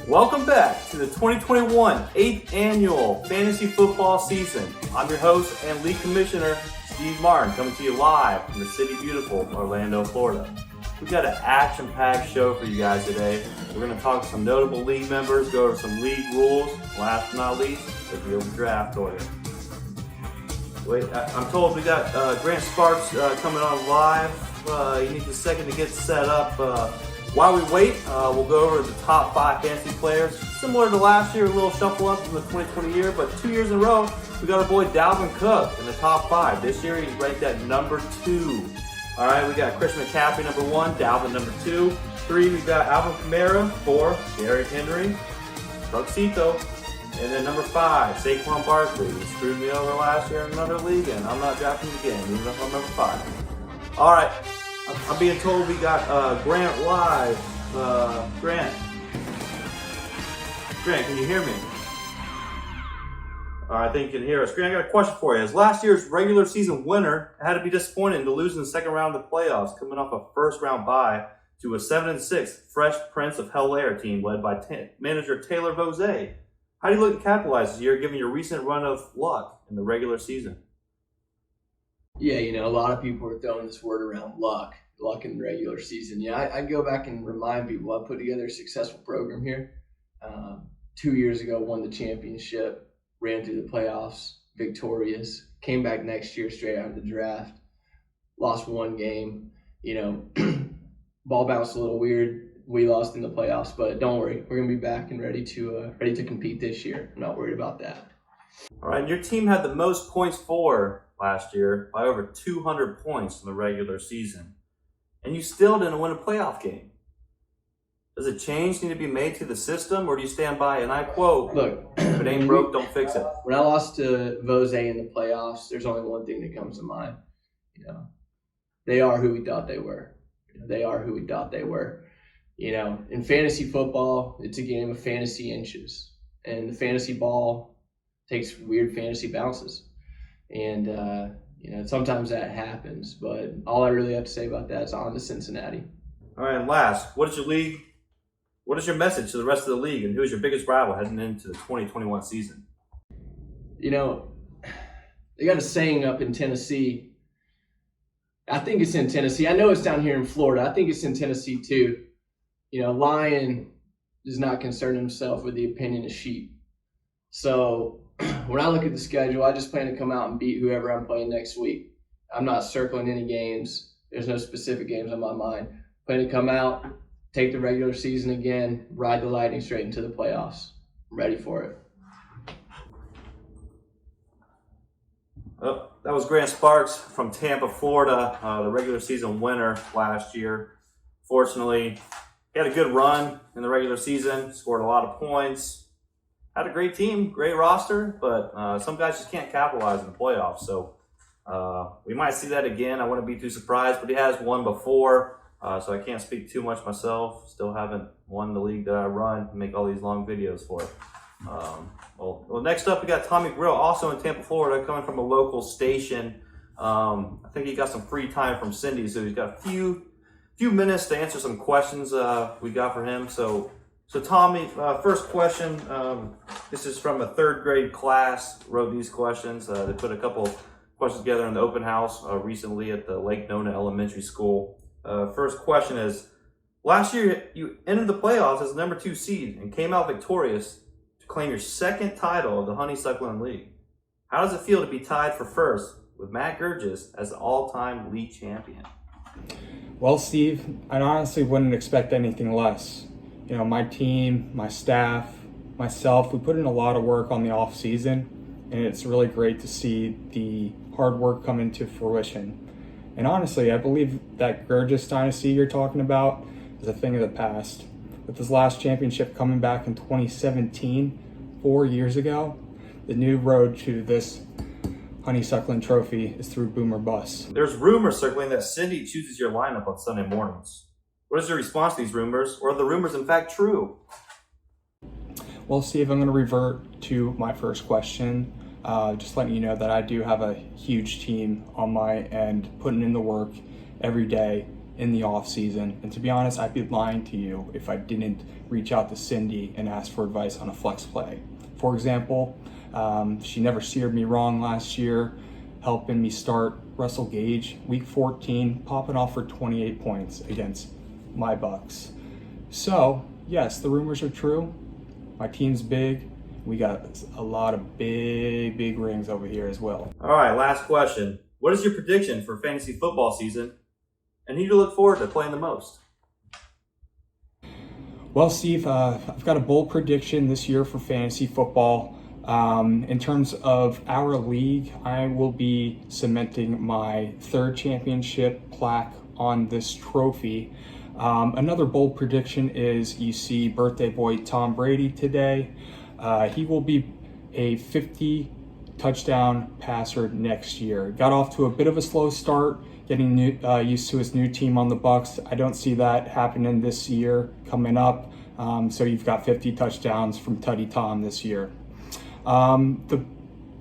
Welcome back to the 2021 8th Annual Fantasy Football Season. I'm your host and league commissioner, Steve Martin, coming to you live from the city beautiful Orlando, Florida. We've got an action-packed show for you guys today. We're going to talk to some notable league members, go over some league rules. Last but not least, reveal the draft order. Wait, I'm told we got Grant Sparks coming on live. He needs a second to get set up. While we wait, we'll go over the top 5 fantasy players. Similar to last year, a little shuffle up from the 2020 year, but 2 years in a row, we got our boy Dalvin Cook in the top 5. This year, he's ranked at number 2. All right, we got Christian McCaffrey, number 1, Dalvin, number 2. 3, we got Alvin Kamara. 4, Derrick Henry, Bucksito. And then number 5, Saquon Barkley. He screwed me over last year in another league, and I'm not drafting him again, even if I'm number 5. All right. I'm being told we got Grant live. Grant, can you hear me? All right, I think you can hear us. Grant, I got a question for you. As last year's regular season winner, it had to be disappointing to lose in the second round of the playoffs, coming off a first-round bye to a 7-6 Fresh Prince of Bel-Air team led by manager Taylor Vose. How do you look to capitalize this year, given your recent run of luck in the regular season? Yeah, a lot of people are throwing this word around luck in the regular season. Yeah, I go back and remind people I put together a successful program here. 2 years ago, won the championship, ran through the playoffs, victorious, came back next year straight out of the draft, lost one game. Ball bounced a little weird. We lost in the playoffs, but don't worry, we're gonna be back and ready to compete this year. I'm not worried about that. All right, and your team had the most points for last year by over 200 points in the regular season. And you still didn't win a playoff game. Does a change need to be made to the system, or do you stand by, and I quote, look, if it ain't broke, don't fix it? When I lost to Vose in the playoffs, there's only one thing that comes to mind. They are who we thought they were. They are who we thought they were. In fantasy football, it's a game of fantasy inches. And the fantasy ball takes weird fantasy bounces. And, sometimes that happens, but all I really have to say about that is on to Cincinnati. All right, and last, what is your message to the rest of the league, and who is your biggest rival heading into the 2021 season? They got a saying up in Tennessee. I think it's in Tennessee. I know it's down here in Florida. I think it's in Tennessee too. Lion does not concern himself with the opinion of sheep. So when I look at the schedule, I just plan to come out and beat whoever I'm playing next week. I'm not circling any games. There's no specific games on my mind. Plan to come out, take the regular season again, ride the Lightning straight into the playoffs. I'm ready for it. Oh, that was Grant Sparks from Tampa, Florida, the regular season winner last year. Fortunately, he had a good run in the regular season, scored a lot of points. Had a great team, great roster, but some guys just can't capitalize in the playoffs. So we might see that again. I wouldn't be too surprised, but he has won before, so I can't speak too much myself. Still haven't won the league that I run and make all these long videos for. Well, next up we got Tommy Grill, also in Tampa, Florida, coming from a local station. I think he got some free time from Cindy, so he's got a few minutes to answer some questions we got for him. So Tommy, first question, this is from a 3rd grade class, wrote these questions. They put a couple questions together in the open house recently at the Lake Nona Elementary School. First question is, last year you entered the playoffs as the number 2 seed and came out victorious to claim your 2nd title of the Sucklin League. How does it feel to be tied for first with Matt Gurgis as the all-time league champion? Well, Steve, I honestly wouldn't expect anything less. My team, my staff, myself, we put in a lot of work on the off season, and it's really great to see the hard work come into fruition. And honestly, I believe that Gurgis dynasty you're talking about is a thing of the past. With his last championship coming back in 2017, 4 years ago, the new road to this Sucklin trophy is through boom or bust. There's rumors circling that Cindy chooses your lineup on Sunday mornings. What is your response to these rumors, or are the rumors in fact true? Well, Steve, I'm going to revert to my first question. Just letting you know that I do have a huge team on my end, putting in the work every day in the off season. And to be honest, I'd be lying to you if I didn't reach out to Cindy and ask for advice on a flex play. For example, she never steered me wrong last year, helping me start Russell Gage week 14, popping off for 28 points against my Bucks. So yes, the rumors are true. My team's big. We got a lot of big rings over here as well. All right, last question. What is your prediction for fantasy football season, and who do you look forward to playing the most? Well, Steve, I've got a bold prediction this year for fantasy football. In terms of our league, I will be cementing my 3rd championship plaque on this trophy. Another bold prediction is you see birthday boy Tom Brady today. He will be a 50 touchdown passer next year. Got off to a bit of a slow start, getting used to his new team on the Bucks. I don't see that happening this year coming up. So you've got 50 touchdowns from Tutty Tom this year. The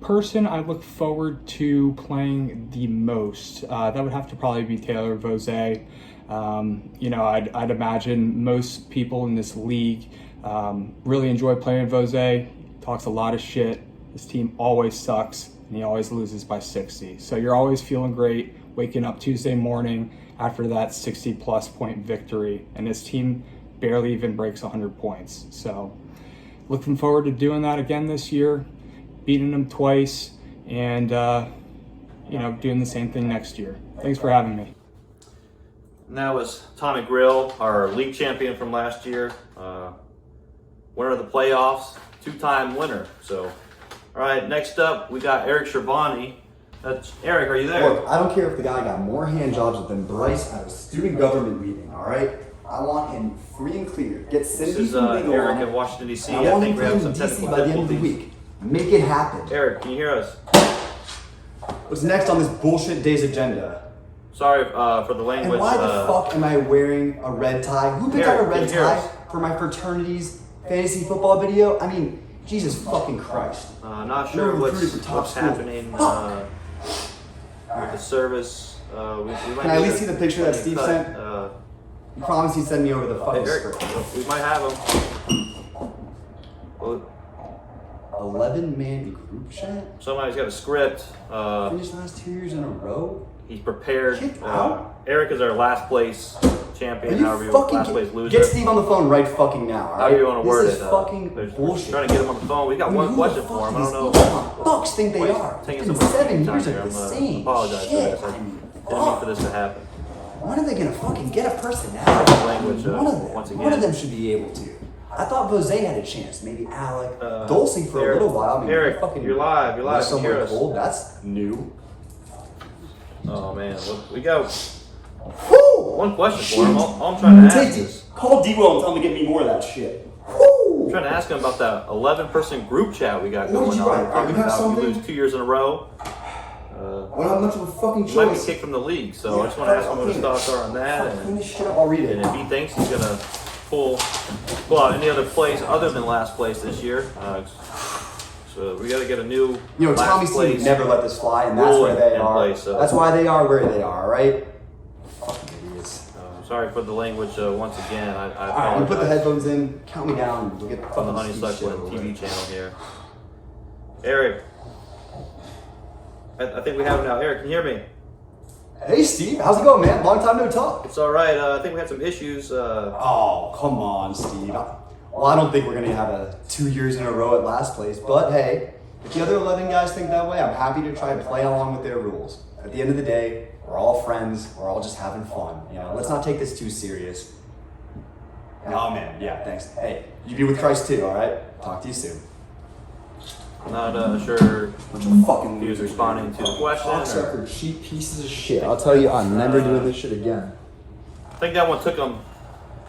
person I look forward to playing the most, that would have to probably be Taylor Vose. I'd imagine most people in this league really enjoy playing Vose. He talks a lot of shit. His team always sucks, and he always loses by 60. So you're always feeling great waking up Tuesday morning after that 60-plus point victory, and his team barely even breaks 100 points. So looking forward to doing that again this year, beating him twice, and doing the same thing next year. Thanks for having me. And that was Tommy Grill, our league champion from last year, winner of the playoffs, 2-time winner. So, all right, next up we got Eric Sherbani. Eric, are you there? Look, I don't care if the guy got more hand jobs than Bryce at a student government meeting, all right? I want him free and clear. Get Cindy This is from Big Eric on. in Washington, D.C. I I want think him we have in some DC technical by the end of the difficulties. week. Make it happen. Eric, can you hear us? What's next on this bullshit day's agenda? Sorry for the language. And why the fuck am I wearing a red tie? Who picked Eric, out a can red you hear tie us? for my fraternity's fantasy football video? I mean, Jesus fucking Christ. Not sure You're recruited for top what's school. happening Fuck. with the service. We might Can I at need least to- see the picture that Steve cut, sent? You promised he'd send me over the fucking Eric, script. we might have him. Well, 11-man group chat? somebody's got a script. Finished last 2 years in a row? He's prepared. Kicked out? Eric is our last place Are champion. you However you fucking last place loser. Get Steve on the phone right fucking now, alright? However you want to word this it. is fucking we're bullshit. trying to get him on the phone. We got I mean, one who question the for him. fuck I don't know. does the Bucks think they Wait, are? taking It's some been 7 time years here. of the I'm, same apologize for shit. this. I I mean, didn't mean for this to happen. when are they gonna fucking get a personality? Language, one of them. once One of again. them should be able to. I thought Vose had a chance. Maybe Alec. Dulcie for Eric, a little while. I mean, Eric, fucking you're live. You're live. Can you hear Somewhere us? cold. That's new. Oh man, we got Woo! one question for him. All I'm trying to ask is, Call D-Will and tell him to get me more of that shit. Woo! I'm trying to ask him about that 11-person group chat we got What going did you on. write? We're talking You have about something? you lose 2 years in a row. I don't have much of a fucking You might be choice. kicked from the league, so I just want to ask him what his thoughts are on that, Clean and this shit up. I'll read it. if he thinks he's gonna pull out any other place other than last place this year. So we got to get a new You know, last Tommy's team place. would never let this fly, and that's rule where they in are. place, so- That's why they are where they are, right? Fucking idiots. Sorry for the language once again. I All right, you apologize. put the headphones in. Count me down. We'll get the on the fucking Honey Steve Sucklin show TV over. channel here. Eric, I think we have him now. Eric, can you hear me? Hey, Steve. How's it going, man? Long time no talk. It's all right. I think we had some issues. Oh, come on, Steve. Well, I don't think we're going to have a 2 years in a row at last place, but hey, if the other 11 guys think that way, I'm happy to try and play along with their rules. At the end of the day, we're all friends. We're all just having fun. You know, let's not take this too serious. Oh, man. Yeah, thanks. Hey, you be with Christ too, all right? Talk to you soon. Not sure Fucking he was responding to the question. Or, Cocksucker, cheap pieces of shit. I'll tell you, I'm never doing this shit again. I think that one hit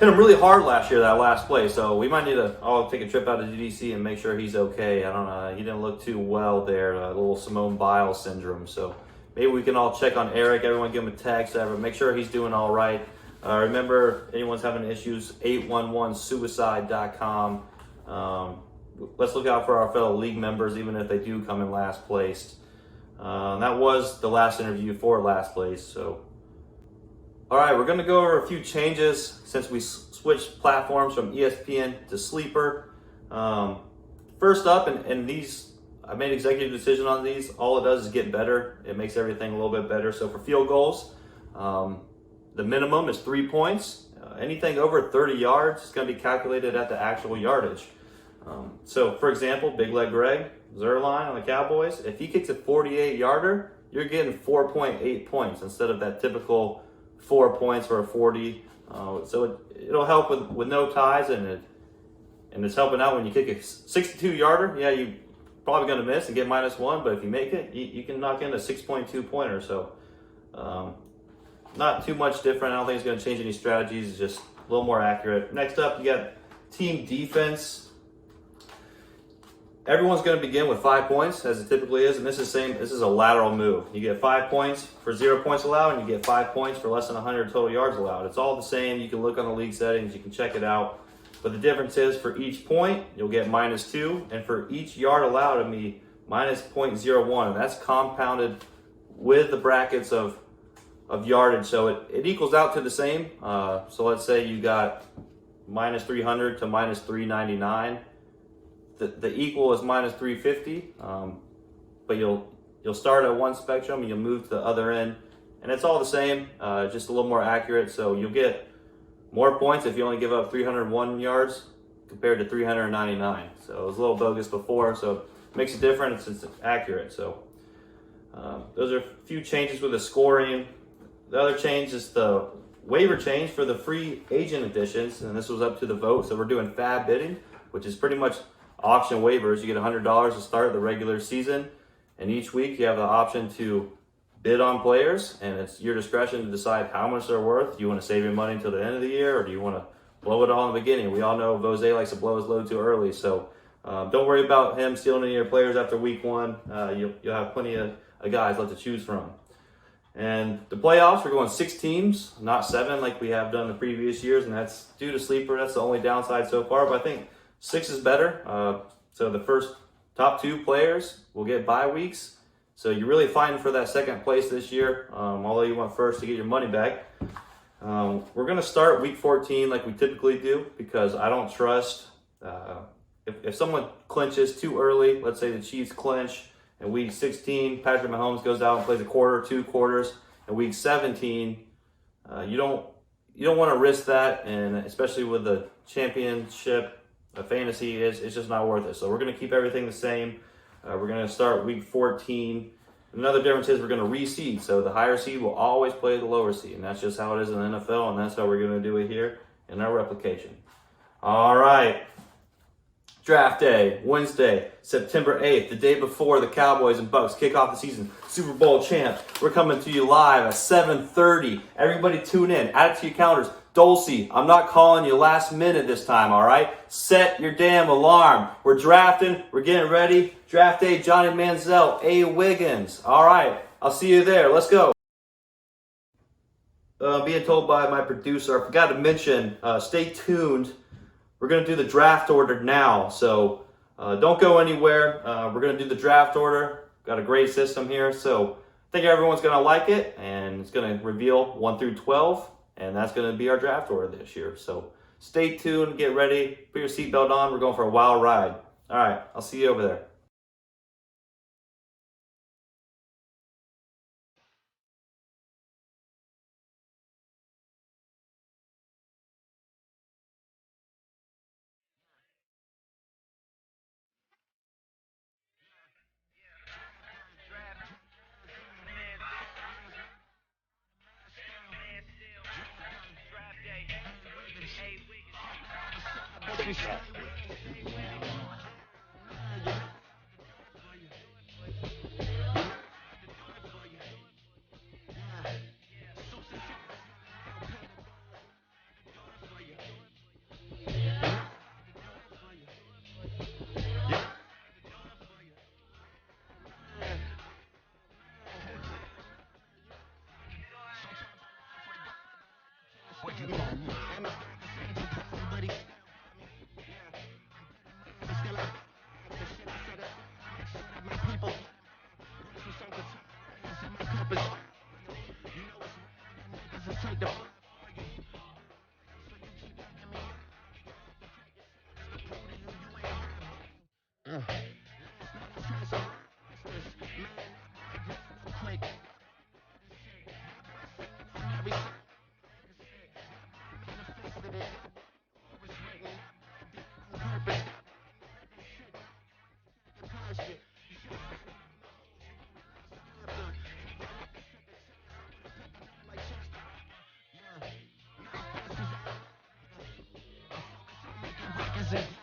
him really hard last year, that last play. So we might need to all take a trip out to GDC and make sure he's okay. I don't know. He didn't look too well there. A little Simone Biles syndrome. So maybe we can all check on Eric. Everyone give him a text. Make sure he's doing all right. Remember, anyone's having issues, 811suicide.com. Let's look out for our fellow league members, even if they do come in last place. That was the last interview for last place. So All right, we're going to go over a few changes since we switched platforms from ESPN to Sleeper. First up, and these, I made executive decision on these. All it does is get better. It makes everything a little bit better. So for field goals, the minimum is 3 points. Anything over 30 yards is going to be calculated at the actual yardage. So for example, Big Leg Greg Zerline on the Cowboys, if he kicks a 48-yarder, you're getting 4.8 points instead of that typical 4 points for a 40. So it'll help with no ties, and it's helping out when you kick a 62-yarder. Yeah, you're probably going to miss and get -1, but if you make it, you can knock in a 6.2 pointer. So not too much different. I don't think it's going to change any strategies. It's just a little more accurate. Next up, you got team defense. Everyone's going to begin with 5 points, as it typically is, and this is a lateral move. You get 5 points for 0 points allowed, and you get 5 points for less than 100 total yards allowed. It's all the same. You can look on the league settings. You can check it out. But the difference is, for each point, you'll get -2, and for each yard allowed, it'll be -0.01. And that's compounded with the brackets of yardage, so it equals out to the same. So let's say you got -300 to -399. The equal is -350, but you'll start at one spectrum and you'll move to the other end, and it's all the same, just a little more accurate. So you'll get more points if you only give up 301 yards compared to 399. So it was a little bogus before, so it makes a difference. It's accurate. So those are a few changes with the scoring. The other change is the waiver change for the free agent editions, and this was up to the vote. So we're doing fab bidding, which is pretty much auction waivers. You get $100 to start the regular season, and each week you have the option to bid on players, and it's your discretion to decide how much they're worth. Do you want to save your money until the end of the year, or do you want to blow it all in the beginning? We all know Vose likes to blow his load too early, so don't worry about him stealing any of your players after week one. You'll have plenty of guys left to choose from. And the playoffs, we're going 6 teams, not 7 like we have done the previous years, and that's due to Sleeper. That's the only downside so far, but I think 6 is better. So the first top 2 players will get bye weeks. So you're really fighting for that second place this year, although you want first to get your money back. We're going to start week 14 like we typically do, because I don't trust if someone clinches too early. Let's say the Chiefs clinch in week 16, Patrick Mahomes goes out and plays a quarter, 2 quarters. In week 17, you don't want to risk that, and especially with the championship, fantasy, it's just not worth it. So we're going to keep everything the same. We're going to start week 14. Another difference is we're going to reseed. So the higher seed will always play the lower seed, and that's just how it is in the NFL, and that's how we're going to do it here in our replication. All right. Draft day, Wednesday, September 8th, the day before the Cowboys and Bucks kick off the season. Super Bowl champs. We're coming to you live at 7:30. Everybody tune in. Add it to your calendars. Dulcie, I'm not calling you last minute this time, all right? Set your damn alarm. We're drafting. We're getting ready. Draft day, Johnny Manziel, A. Wiggins. All right, I'll see you there. Let's go. Being told by my producer, I forgot to mention, stay tuned. We're going to do the draft order now, so don't go anywhere. We're going to do the draft order. Got a great system here, so I think everyone's going to like it, and it's going to reveal 1 through 12. And that's going to be our draft order this year. So stay tuned, get ready, put your seatbelt on. We're going for a wild ride. All right, I'll see you over there. present